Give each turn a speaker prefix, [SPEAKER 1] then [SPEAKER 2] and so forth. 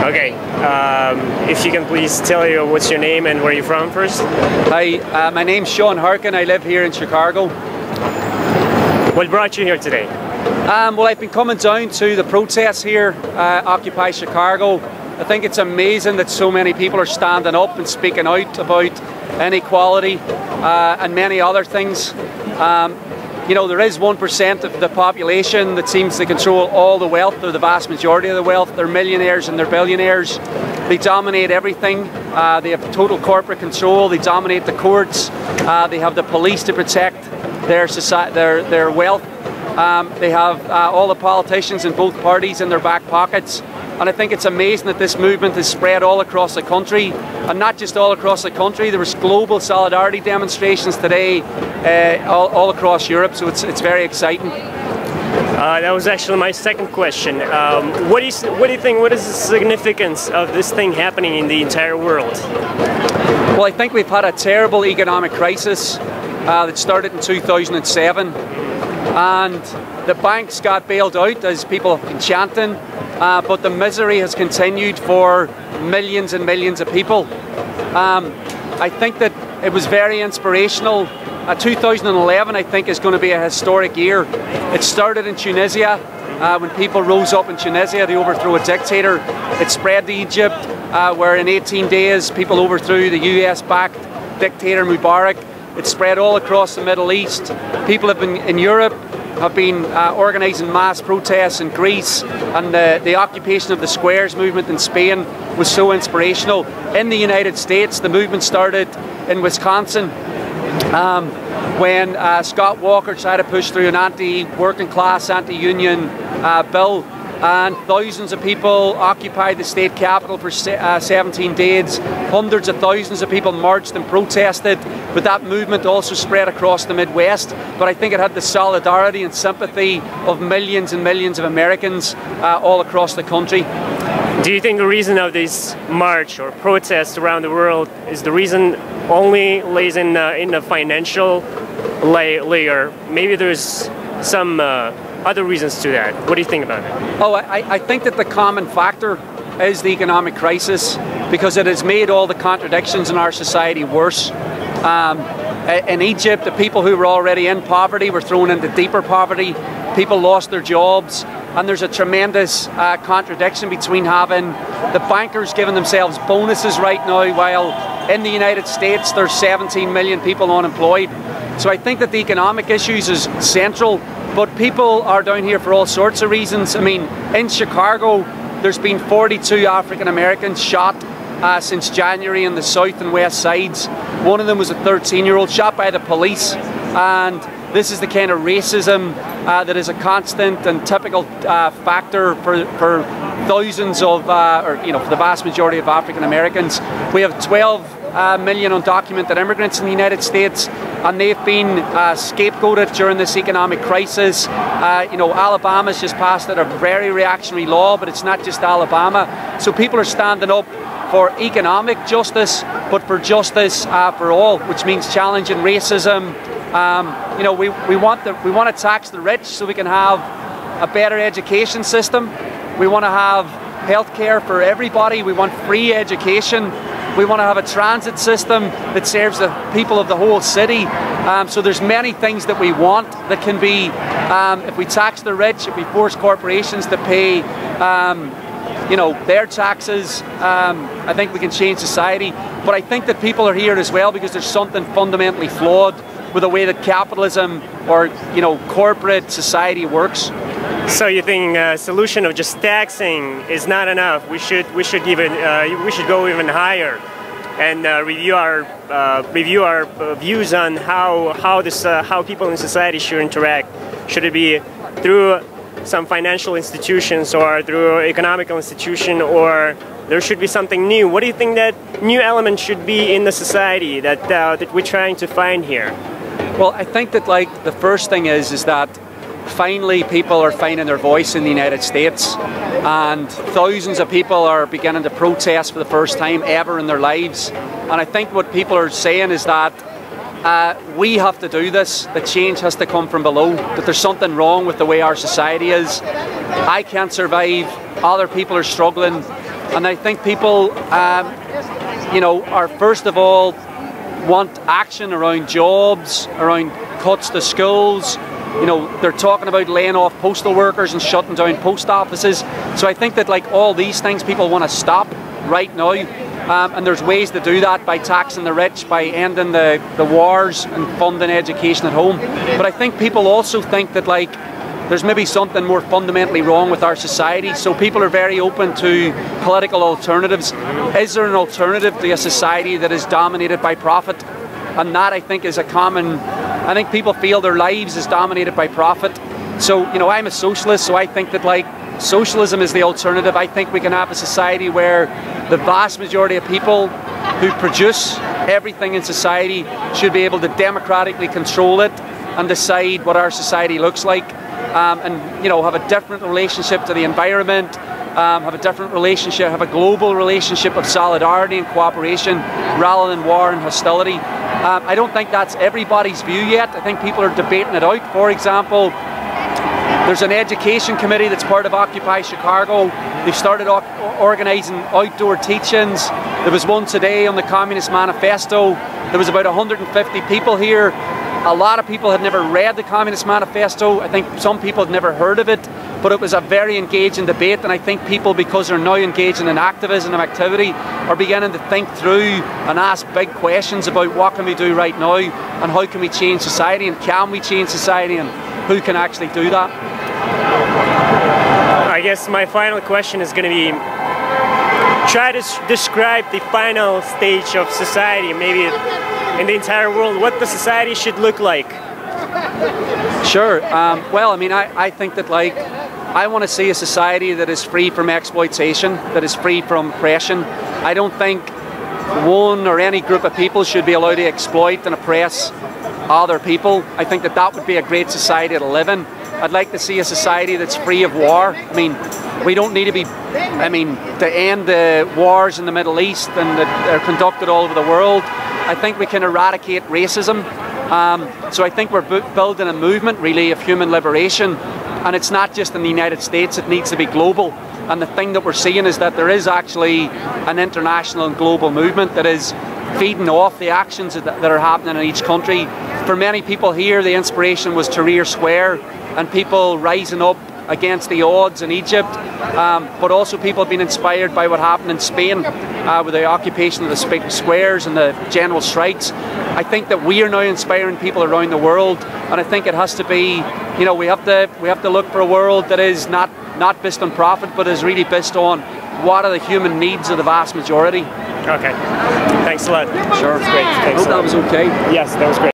[SPEAKER 1] Okay, if you can please tell you what's your name and where you're from first.
[SPEAKER 2] Hi, my name's Sean Harkin. I live here in Chicago.
[SPEAKER 1] What brought you here today?
[SPEAKER 2] Well, I've been coming down to the protests here, Occupy Chicago. I think it's amazing that so many people are standing up and speaking out about inequality and many other things. You know, there is 1% of the population that seems to control all the wealth, or the vast majority of the wealth. They're millionaires and they're billionaires. They dominate everything. They have total corporate control. They dominate the courts. They have the police to protect their wealth. They have all the politicians in both parties in their back pockets. And I think it's amazing that this movement has spread all across the country, and not just all across the country. There was global solidarity demonstrations today all across Europe, so it's very exciting.
[SPEAKER 1] That was actually my second question. What do you think? What is the significance of this thing happening in the entire world?
[SPEAKER 2] Well, I think we've had a terrible economic crisis that started in 2007, and the banks got bailed out, as people have been chanting. But the misery has continued for millions and millions of people. I think that it was very inspirational. 2011, I think, is going to be a historic year. It started in Tunisia, when people rose up in Tunisia to overthrow a dictator. It spread to Egypt, where in 18 days people overthrew the US-backed dictator Mubarak. It spread all across the Middle East. People have been in Europe, have been organising mass protests in Greece, and the occupation of the squares movement in Spain was so inspirational. In the United States, the movement started in Wisconsin when Scott Walker tried to push through an anti-working class, anti-union bill, and thousands of people occupied the state capitol for 17 days. Hundreds of thousands of people marched and protested, but that movement also spread across the Midwest. But I think it had the solidarity and sympathy of millions and millions of Americans all across the country.
[SPEAKER 1] Do you think the reason of this march or protests around the world is the reason only lays in the financial layer? Maybe there's some other reasons to that. What do you think about it?
[SPEAKER 2] Oh, I think that the common factor is the economic crisis, because it has made all the contradictions in our society worse. In Egypt, the people who were already in poverty were thrown into deeper poverty. People lost their jobs, and there's a tremendous contradiction between having the bankers giving themselves bonuses right now, while in the United States there's 17 million people unemployed. So I think that the economic issues is central, but people are down here for all sorts of reasons. I mean, in Chicago, there's been 42 African Americans shot since January in the south and west sides. One of them was a 13-year-old shot by the police, and this is the kind of racism that is a constant and typical factor for thousands of, or for the vast majority of African Americans. We have 12 million undocumented immigrants in the United States, and they've been scapegoated during this economic crisis. Alabama's just passed a very reactionary law, but it's not just Alabama. So people are standing up for economic justice, but for justice for all, which means challenging racism. We want to tax the rich so we can have a better education system. We want to have healthcare for everybody. We want free education. We want to have a transit system that serves the people of the whole city. So there's many things that we want that can be, if we tax the rich, if we force corporations to pay their taxes, I think we can change society. But I think that people are here as well because there's something fundamentally flawed with the way that capitalism or corporate society works.
[SPEAKER 1] So you think a solution of just taxing is not enough? We should go even higher and review our views on how people in society should interact. Should it be through some financial institutions or through economical institution, or there should be something new? What do you think that new element should be in the society that we're trying to find here?
[SPEAKER 2] Well, I think that the first thing is that finally people are finding their voice in the United States, and thousands of people are beginning to protest for the first time ever in their lives. And I think what people are saying is that we have to do this. The change has to come from below, that there's something wrong with the way our society is. I can't survive, other people are struggling, and I think people are first of all want action around jobs, around cuts to schools. They're talking about laying off postal workers and shutting down post offices. So I think that like all these things people want to stop right now. And there's ways to do that by taxing the rich, by ending the wars and funding education at home. But I think people also think that like there's maybe something more fundamentally wrong with our society. So people are very open to political alternatives. Is there an alternative to a society that is dominated by profit? And that I think is I think people feel their lives is dominated by profit. So, I'm a socialist, so I think that like socialism is the alternative. I think we can have a society where the vast majority of people who produce everything in society should be able to democratically control it and decide what our society looks like, and have a different relationship to the environment, have a different relationship, have a global relationship of solidarity and cooperation rather than war and hostility. I don't think that's everybody's view yet. I think people are debating it out. For example, there's an education committee that's part of Occupy Chicago. They've started organising outdoor teachings. There was one today on the Communist Manifesto. There was about 150 people here. A lot of people had never read the Communist Manifesto. I think some people had never heard of it, but it was a very engaging debate, and I think people, because they're now engaging in activism and activity, are beginning to think through and ask big questions about what can we do right now and how can we change society, and can we change society, and who can actually do that.
[SPEAKER 1] I guess my final question is going to be, try to describe the final stage of society, maybe in the entire world, what the society should look like.
[SPEAKER 2] Sure. Well, I mean, I think that like, I want to see a society that is free from exploitation, that is free from oppression. I don't think one or any group of people should be allowed to exploit and oppress other people. I think that that would be a great society to live in. I'd like to see a society that's free of war. I mean, we don't need to be, to end the wars in the Middle East and that are conducted all over the world. I think we can eradicate racism. So I think we're building a movement really of human liberation, and it's not just in the United States, it needs to be global. And the thing that we're seeing is that there is actually an international and global movement that is feeding off the actions that are happening in each country. For many people here, the inspiration was Tahrir Square and people rising up against the odds in Egypt, but also people have been inspired by what happened in Spain with the occupation of the squares and the general strikes. I think that we are now inspiring people around the world, and I think it has to be, we have to look for a world that is not based on profit, but is really based on what are the human needs of the vast majority.
[SPEAKER 1] Okay, thanks a lot.
[SPEAKER 2] Sure,
[SPEAKER 1] It's great. Thanks.
[SPEAKER 2] I hope that was okay.
[SPEAKER 1] Yes, that was great.